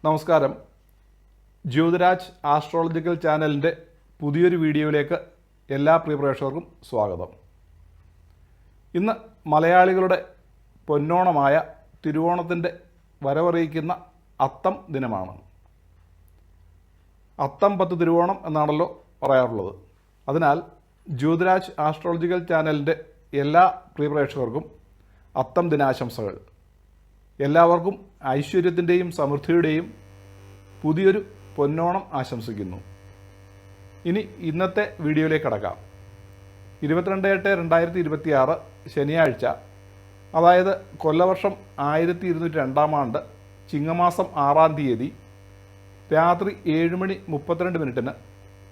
നമസ്കാരം. ജ്യോതിരാജ് ആസ്ട്രോളജിക്കൽ ചാനലിൻ്റെ പുതിയൊരു വീഡിയോയിലേക്ക് എല്ലാ പ്രിയ പ്രേക്ഷകർക്കും സ്വാഗതം. ഇന്ന് മലയാളികളുടെ പൊന്നോണമായ തിരുവോണത്തിൻ്റെ വരവറിയിക്കുന്ന അത്തം ദിനമാണ്. അത്തം 10 തിരുവോണം എന്നാണല്ലോ പറയാറുള്ളത്. അതിനാൽ ജ്യോതിരാജ് ആസ്ട്രോളജിക്കൽ ചാനലിൻ്റെ എല്ലാ പ്രിയ പ്രേക്ഷകർക്കും അത്തം ദിനാശംസകൾ. എല്ലാവർക്കും ഐശ്വര്യത്തിൻ്റെയും സമൃദ്ധിയുടെയും പുതിയൊരു പൊന്നോണം ആശംസിക്കുന്നു. ഇനി ഇന്നത്തെ വീഡിയോയിലേക്ക് കടക്കാം. 22/8/2026 ശനിയാഴ്ച, അതായത് കൊല്ലവർഷം 1202 ആണ്ട് ചിങ്ങമാസം 6-ാം തീയതി രാത്രി 7:32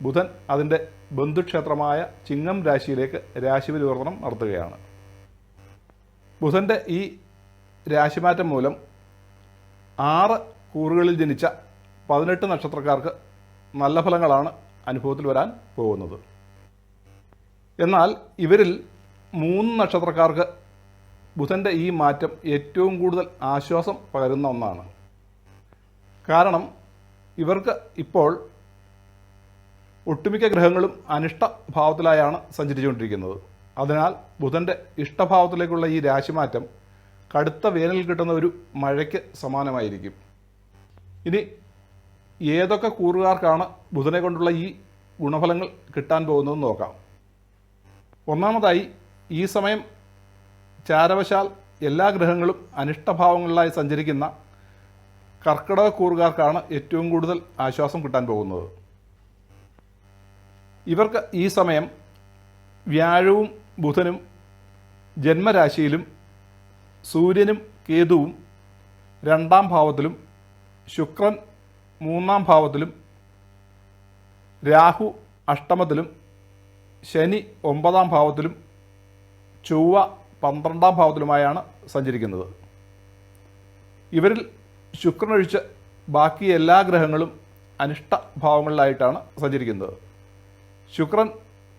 ബുധൻ അതിൻ്റെ ബന്ധുക്ഷേത്രമായ ചിങ്ങം രാശിയിലേക്ക് രാശിപരിവർത്തനം നടത്തുകയാണ്. ബുധൻ്റെ ഈ രാശിമാറ്റം മൂലം 6 കൂറുകളിൽ ജനിച്ച 18 നക്ഷത്രക്കാർക്ക് നല്ല ഫലങ്ങളാണ് അനുഭവത്തിൽ വരാൻ പോകുന്നത്. എന്നാൽ ഇവരിൽ 3 നക്ഷത്രക്കാർക്ക് ബുധൻ്റെ ഈ മാറ്റം ഏറ്റവും കൂടുതൽ ആശ്വാസം പകരുന്ന ഒന്നാണ്. കാരണം ഇവർക്ക് ഇപ്പോൾ ഒട്ടുമിക്ക ഗ്രഹങ്ങളും അനിഷ്ട ഭാവത്തിലായാണ് സഞ്ചരിച്ചുകൊണ്ടിരിക്കുന്നത്. അതിനാൽ ബുധൻ്റെ ഇഷ്ടഭാവത്തിലേക്കുള്ള ഈ രാശിമാറ്റം കടുത്ത വേനൽ കിട്ടുന്ന ഒരു മഴയ്ക്ക് സമാനമായിരിക്കും. ഇനി ഏതൊക്കെ കൂറുകാർക്കാണ് ബുധനെ കൊണ്ടുള്ള ഈ ഗുണഫലങ്ങൾ കിട്ടാൻ പോകുന്നതെന്ന് നോക്കാം. ഒന്നാമതായി, ഈ സമയം ചാരവശാൽ എല്ലാ ഗ്രഹങ്ങളും അനിഷ്ടഭാവങ്ങളിലായി സഞ്ചരിക്കുന്ന കർക്കിടക കൂറുകാർക്കാണ് ഏറ്റവും കൂടുതൽ ആശ്വാസം കിട്ടാൻ പോകുന്നത്. ഇവർക്ക് ഈ സമയം വ്യാഴവും ബുധനും ജന്മരാശിയിലും സൂര്യനും കേതുവും 2-ാം ഭാവത്തിലും ശുക്രൻ 3-ാം ഭാവത്തിലും രാഹു അഷ്ടമത്തിലും ശനി 9-ാം ഭാവത്തിലും ചൊവ്വ 12-ാം ഭാവത്തിലുമായാണ് സഞ്ചരിക്കുന്നത്. ഇവരിൽ ശുക്രനൊഴിച്ച് ബാക്കി എല്ലാ ഗ്രഹങ്ങളും അനിഷ്ട ഭാവങ്ങളിലായിട്ടാണ് സഞ്ചരിക്കുന്നത്. ശുക്രൻ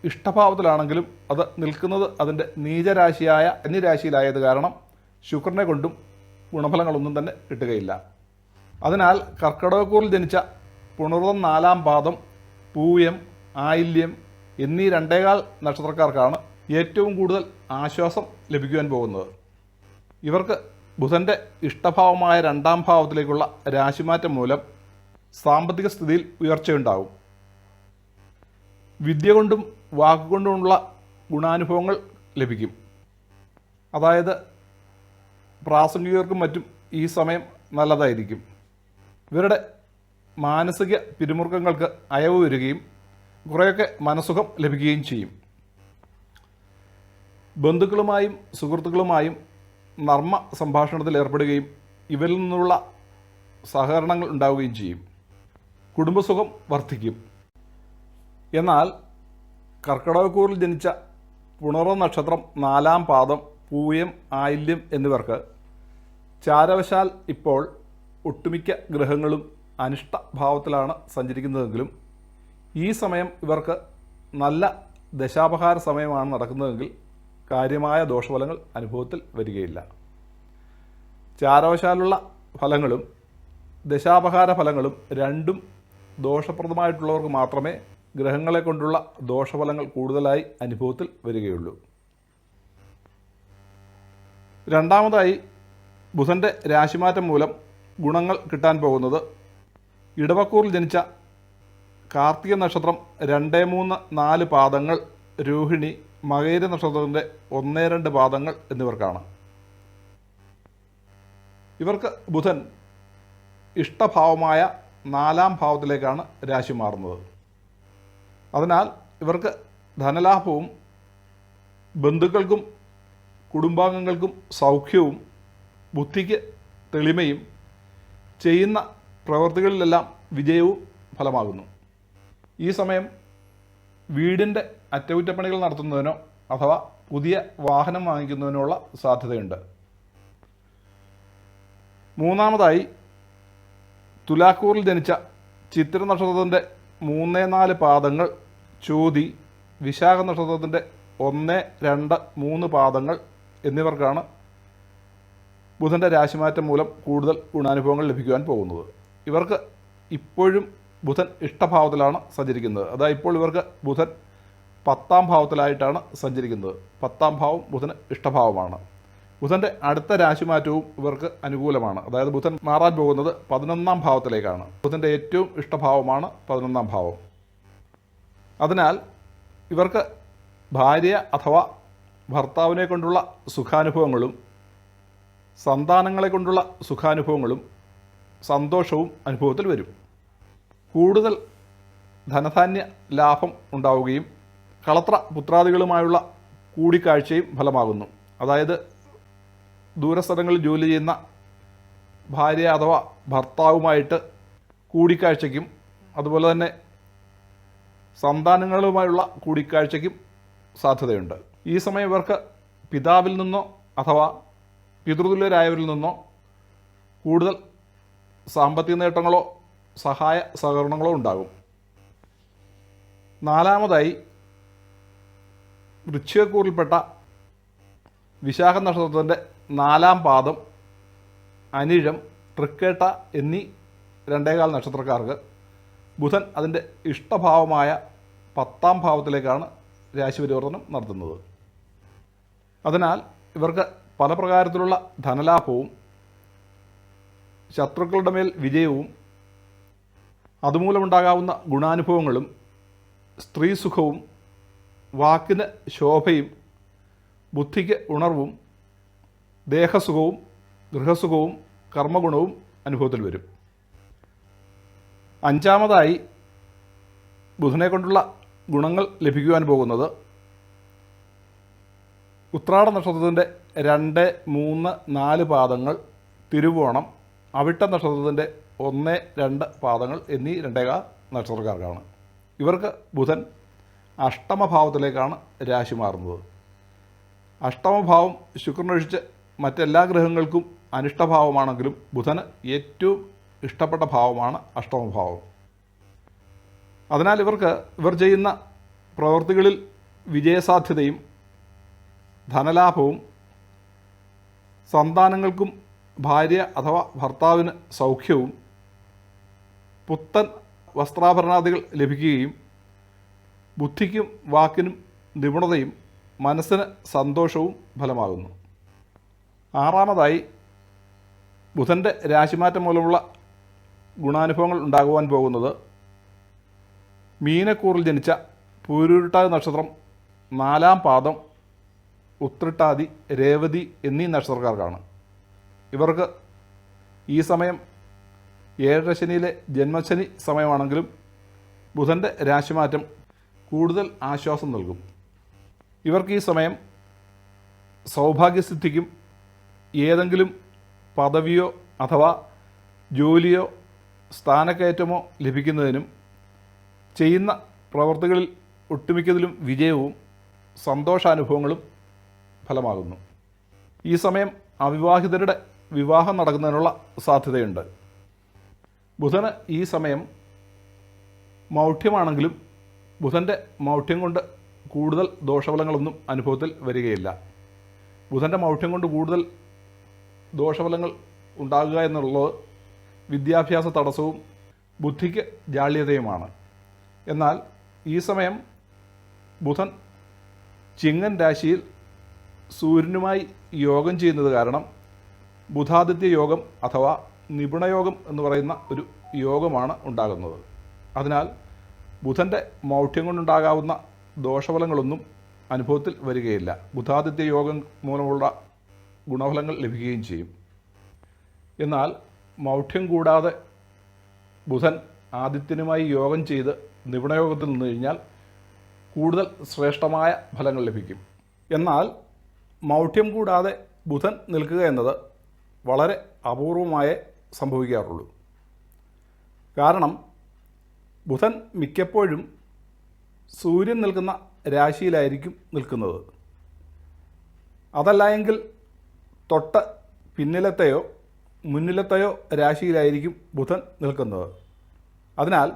ഇഷ്ടഭാവത്തിലാണെങ്കിലും അത് നിൽക്കുന്നത് അതിൻ്റെ നീചരാശിയായ കന്നിരാശിയിലായത് കാരണം ശുക്രനെ കൊണ്ടും ഗുണഫലങ്ങളൊന്നും തന്നെ കിട്ടുകയില്ല. അതിനാൽ കർക്കിടകക്കൂറിൽ ജനിച്ച പുണർതം 4-ാം പാദം, പൂയം, ആയില്യം എന്നീ 2.25 നക്ഷത്രക്കാർക്കാണ് ഏറ്റവും കൂടുതൽ ആശ്വാസം ലഭിക്കുവാൻ പോകുന്നത്. ഇവർക്ക് ബുധൻ്റെ ഇഷ്ടഭാവമായ 2-ാം ഭാവത്തിലേക്കുള്ള രാശിമാറ്റം മൂലം സാമ്പത്തിക സ്ഥിതിയിൽ ഉയർച്ചയുണ്ടാകും. വിദ്യ കൊണ്ടും വാക്കുകൊണ്ടുമുള്ള ഗുണാനുഭവങ്ങൾ ലഭിക്കും. അതായത് പ്രാസംഗികർക്കും മറ്റും ഈ സമയം നല്ലതായിരിക്കും. ഇവരുടെ മാനസിക പിരിമുറുക്കങ്ങൾക്ക് അയവ് വരികയും കുറേയൊക്കെ മനസ്സുഖം ലഭിക്കുകയും ചെയ്യും. ബന്ധുക്കളുമായും സുഹൃത്തുക്കളുമായും നർമ്മ സംഭാഷണത്തിൽ ഏർപ്പെടുകയും ഇവരിൽ നിന്നുള്ള സഹകരണങ്ങൾ ഉണ്ടാവുകയും ചെയ്യും. കുടുംബസുഖം വർദ്ധിക്കും. എന്നാൽ കർക്കിടകക്കൂറിൽ ജനിച്ച പുണർതം നക്ഷത്രം 4-ാം പാദം, പൂയം, ആയില്യം എന്നിവർക്ക് ചാരവശാൽ ഇപ്പോൾ ഒട്ടുമിക്ക ഗ്രഹങ്ങളും അനിഷ്ട ഭാവത്തിലാണ് സഞ്ചരിക്കുന്നതെങ്കിലും ഈ സമയം ഇവർക്ക് നല്ല ദശാപഹാര സമയമാണ് നടക്കുന്നതെങ്കിൽ കാര്യമായ ദോഷഫലങ്ങൾ അനുഭവത്തിൽ വരികയില്ല. ചാരവശാലുള്ള ഫലങ്ങളും ദശാപഹാര ഫലങ്ങളും രണ്ടും ദോഷപ്രദമായിട്ടുള്ളവർക്ക് മാത്രമേ ഗ്രഹങ്ങളെ കൊണ്ടുള്ള ദോഷഫലങ്ങൾ കൂടുതലായി അനുഭവത്തിൽ വരികയുള്ളൂ. രണ്ടാമതായി, ബുധൻ്റെ രാശിമാറ്റം മൂലം ഗുണങ്ങൾ കിട്ടാൻ പോകുന്നത് ഇടവക്കൂറിൽ ജനിച്ച കാർത്തിക നക്ഷത്രം 2, 3, 4 പാദങ്ങൾ, രോഹിണി, മകയിര നക്ഷത്രത്തിൻ്റെ 1, 2 പാദങ്ങൾ എന്നിവർക്കാണ്. ഇവർക്ക് ബുധൻ ഇഷ്ടഭാവമായ 4-ാം ഭാവത്തിലേക്കാണ് രാശി മാറുന്നത്. അതിനാൽ ഇവർക്ക് ധനലാഭവും ബന്ധുക്കൾക്കും കുടുംബാംഗങ്ങൾക്കും സൗഖ്യവും ബുദ്ധിക്ക് തെളിമയും ചെയ്യുന്ന പ്രവൃത്തികളിലെല്ലാം വിജയവും ഫലമാകുന്നു. ഈ സമയം വീടിൻ്റെ അറ്റകുറ്റപ്പണികൾ നടത്തുന്നതിനോ അഥവാ പുതിയ വാഹനം വാങ്ങിക്കുന്നതിനോ ഉള്ള സാധ്യതയുണ്ട്. മൂന്നാമതായി, തുലാക്കൂറിൽ ജനിച്ച ചിത്ര നക്ഷത്രത്തിൻ്റെ 3, 4 പാദങ്ങൾ, ചോതി, വിശാഖ നക്ഷത്രത്തിൻ്റെ 1, 2, 3 പാദങ്ങൾ എന്നിവർക്കാണ് ബുധൻ്റെ രാശിമാറ്റം മൂലം കൂടുതൽ ഗുണാനുഭവങ്ങൾ ലഭിക്കുവാൻ പോകുന്നത്. ഇവർക്ക് ഇപ്പോഴും ബുധൻ ഇഷ്ടഭാവത്തിലാണ് സഞ്ചരിക്കുന്നത്. അതായത് ഇപ്പോൾ ഇവർക്ക് ബുധൻ 10ാം ഭാവത്തിലായിട്ടാണ് സഞ്ചരിക്കുന്നത്. 10ാം ഭാവം ബുധന് ഇഷ്ടഭാവമാണ്. ബുധൻ്റെ അടുത്ത രാശിമാറ്റവും ഇവർക്ക് അനുകൂലമാണ്. അതായത് ബുധൻ മാറാൻ പോകുന്നത് 11ാം ഭാവത്തിലേക്കാണ്. ബുധൻ്റെ ഏറ്റവും ഇഷ്ടഭാവമാണ് 11ാം ഭാവം. അതിനാൽ ഇവർക്ക് ഭാര്യ അഥവാ ഭർത്താവിനെ കൊണ്ടുള്ള സുഖാനുഭവങ്ങളും സന്താനങ്ങളെ കൊണ്ടുള്ള സുഖാനുഭവങ്ങളും സന്തോഷവും അനുഭവത്തിൽ വരും. കൂടുതൽ ധനധാന്യ ലാഭം ഉണ്ടാവുകയും കളത്ര പുത്രാദികളുമായുള്ള കൂടിക്കാഴ്ചയും ഫലമാകുന്നു. അതായത് ദൂരസ്ഥലങ്ങളിൽ ജോലി ചെയ്യുന്ന ഭാര്യ അഥവാ ഭർത്താവുമായിട്ട് കൂടിക്കാഴ്ചയ്ക്കും അതുപോലെ തന്നെ സന്താനങ്ങളുമായുള്ള കൂടിക്കാഴ്ചയ്ക്കും സാധ്യതയുണ്ട്. ഈ സമയം ഇവർക്ക് പിതാവിൽ നിന്നോ അഥവാ പിതൃതുല്യരായവരിൽ നിന്നോ കൂടുതൽ സാമ്പത്തിക നേട്ടങ്ങളോ സഹായ സഹകരണങ്ങളോ ഉണ്ടാകും. 4ാമതായി വൃശ്ചികക്കൂറിൽപ്പെട്ട വിശാഖ നക്ഷത്രത്തിൻ്റെ 4ാം പാദം, അനിഴം, തൃക്കേട്ട എന്നീ 2.25 നക്ഷത്രക്കാർക്ക് ബുധൻ അതിൻ്റെ ഇഷ്ടഭാവമായ 10ാം ഭാവത്തിലേക്കാണ് രാശിപരിവർത്തനം നടത്തുന്നത്. അതിനാൽ ഇവർക്ക് പല പ്രകാരത്തിലുള്ള ധനലാഭവും ശത്രുക്കളുടെ മേൽ വിജയവും അതുമൂലമുണ്ടാകാവുന്ന ഗുണാനുഭവങ്ങളും സ്ത്രീസുഖവും വാക്കിന് ശോഭയും ബുദ്ധിക്ക് ഉണർവും ദേഹസുഖവും ഗൃഹസുഖവും കർമ്മഗുണവും അനുഭവത്തിൽ വരും. 5ാമതായി ബുധനെ കൊണ്ടുള്ള ഗുണങ്ങൾ ലഭിക്കുവാൻ പോകുന്നത് ഉത്രാട നക്ഷത്രത്തിൻ്റെ 2, 3, 4 പാദങ്ങൾ, തിരുവോണം, അവിട്ട നക്ഷത്രത്തിൻ്റെ 1, 2 പാദങ്ങൾ എന്നീ 2.25 നക്ഷത്രക്കാർക്കാണ്. ഇവർക്ക് ബുധൻ അഷ്ടമഭാവത്തിലേക്കാണ് രാശി മാറുന്നത്. അഷ്ടമഭാവം ശുക്രനൊഴിച്ച് മറ്റെല്ലാ ഗ്രഹങ്ങൾക്കും അനിഷ്ടഭാവമാണെങ്കിലും ബുധന് ഏറ്റവും ഇഷ്ടപ്പെട്ട ഭാവമാണ് അഷ്ടമഭാവം. അതിനാൽ ഇവർ ചെയ്യുന്ന പ്രവൃത്തികളിൽ വിജയസാധ്യതയും ധനലാഭവും സന്താനങ്ങൾക്കും ഭാര്യ അഥവാ ഭർത്താവിന് സൗഖ്യവും പുത്തൻ വസ്ത്രാഭരണാദികൾ ലഭിക്കുകയും ബുദ്ധിക്കും വാക്കിനും നിപുണതയും മനസ്സിന് സന്തോഷവും ഫലമാകുന്നു. 6ാമതായി ബുധൻ്റെ രാശിമാറ്റം മൂലമുള്ള ഗുണാനുഭവങ്ങൾ ഉണ്ടാകുവാൻ പോകുന്നത് മീനക്കൂറിൽ ജനിച്ച പൂരുരുട്ടാതി നക്ഷത്രം 4ാം പാദം, ഉത്രട്ടാതി, രേവതി എന്നീ നക്ഷത്രക്കാർക്കാണ്. ഇവർക്ക് ഈ സമയം 7 ശനിയിലെ ജന്മശനി സമയമാണെങ്കിലും ബുധൻ്റെ രാശിമാറ്റം കൂടുതൽ ആശ്വാസം നൽകും. ഇവർക്ക് ഈ സമയം സൗഭാഗ്യസിദ്ധിക്കും ഏതെങ്കിലും പദവിയോ അഥവാ ജോലിയോ സ്ഥാനക്കയറ്റമോ ലഭിക്കുന്നതിനും ചെയ്യുന്ന പ്രവർത്തികളിൽ ഒട്ടുമിക്കതിലും വിജയവും സന്തോഷാനുഭവങ്ങളും ഫലമാകുന്നു. ഈ സമയം അവിവാഹിതരുടെ വിവാഹം നടക്കുന്നതിനുള്ള സാധ്യതയുണ്ട്. ബുധന് ഈ സമയം മൗഢ്യമാണെങ്കിലും ബുധൻ്റെ മൗഢ്യം കൊണ്ട് കൂടുതൽ ദോഷഫലങ്ങളൊന്നും അനുഭവത്തിൽ വരികയില്ല. ബുധൻ്റെ മൗഢ്യം കൊണ്ട് കൂടുതൽ ദോഷഫലങ്ങൾ ഉണ്ടാകുക എന്നുള്ളത് വിദ്യാഭ്യാസ തടസ്സവും ബുദ്ധിക്ക് ജാള്യതയുമാണ്. എന്നാൽ ഈ സമയം ബുധൻ ചിങ്ങൻ രാശിയിൽ സൂര്യനുമായി യോഗം ചെയ്യുന്നത് കാരണം ബുധാദിത്യ യോഗം അഥവാ നിപുണയോഗം എന്ന് പറയുന്ന ഒരു യോഗമാണ് ഉണ്ടാകുന്നത്. അതിനാൽ ബുധൻ്റെ മൗഢ്യം കൊണ്ടുണ്ടാകാവുന്ന ദോഷഫലങ്ങളൊന്നും അനുഭവത്തിൽ വരികയില്ല. ബുധാദിത്യ യോഗം മൂലമുള്ള ഗുണഫലങ്ങൾ ലഭിക്കുകയും ചെയ്യും. എന്നാൽ മൗഢ്യം കൂടാതെ ബുധൻ ആദിത്യനുമായി യോഗം ചെയ്ത് നിപുണയോഗത്തിൽ നിന്ന് കഴിഞ്ഞാൽ കൂടുതൽ ശ്രേഷ്ഠമായ ഫലങ്ങൾ ലഭിക്കും. എന്നാൽ മൗഢ്യം കൂടാതെ ബുധൻ നിൽക്കുക എന്നത് വളരെ അപൂർവമായേ സംഭവിക്കാറുള്ളൂ. കാരണം ബുധൻ മിക്കപ്പോഴും സൂര്യൻ നിൽക്കുന്ന രാശിയിലായിരിക്കും നിൽക്കുന്നത്. അതല്ല എങ്കിൽ തൊട്ട് പിന്നിലത്തെയോ മുന്നിലത്തെയോ രാശിയിലായിരിക്കും ബുധൻ നിൽക്കുന്നത്. അതിനാൽ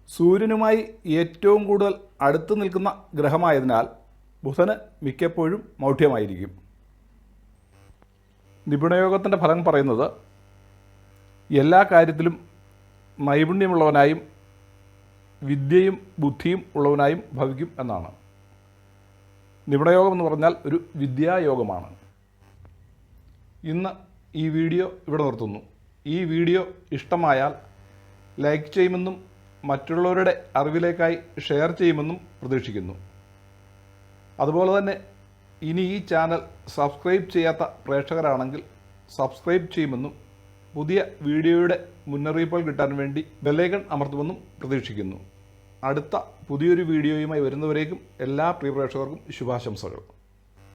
സൂര്യനുമായി ഏറ്റവും കൂടുതൽ അടുത്ത് നിൽക്കുന്ന ഗ്രഹമായതിനാൽ ബുധന് മിക്കപ്പോഴും മൗഢ്യമായിരിക്കും. നിപുണയോഗത്തിൻ്റെ ഫലം പറയുന്നത് എല്ലാ കാര്യത്തിലും നൈപുണ്യമുള്ളവനായും വിദ്യയും ബുദ്ധിയും ഉള്ളവനായും ഭവിക്കും എന്നാണ്. നിപുണയോഗം എന്ന് പറഞ്ഞാൽ ഒരു വിദ്യായോഗമാണ്. ഇന്ന് ഈ വീഡിയോ ഇവിടെ നിർത്തുന്നു. ഈ വീഡിയോ ഇഷ്ടമായാൽ ലൈക്ക് ചെയ്യുമെന്നും മറ്റുള്ളവരുടെ അറിവിലേക്കായി ഷെയർ ചെയ്യുമെന്നും പ്രതീക്ഷിക്കുന്നു. അതുപോലെ തന്നെ ഇനി ഈ ചാനൽ സബ്സ്ക്രൈബ് ചെയ്യാത്ത പ്രേക്ഷകരാണെങ്കിൽ സബ്സ്ക്രൈബ് ചെയ്യുമെന്നും പുതിയ വീഡിയോയുടെ മുന്നറിയിപ്പുകൾ കിട്ടാൻ വേണ്ടി ബെല്ലൈക്കൺ അമർത്തുമെന്നും പ്രതീക്ഷിക്കുന്നു. അടുത്ത പുതിയൊരു വീഡിയോയുമായി വരുന്നവരേക്കും എല്ലാ പ്രിയ പ്രേക്ഷകർക്കും ശുഭാശംസകൾ.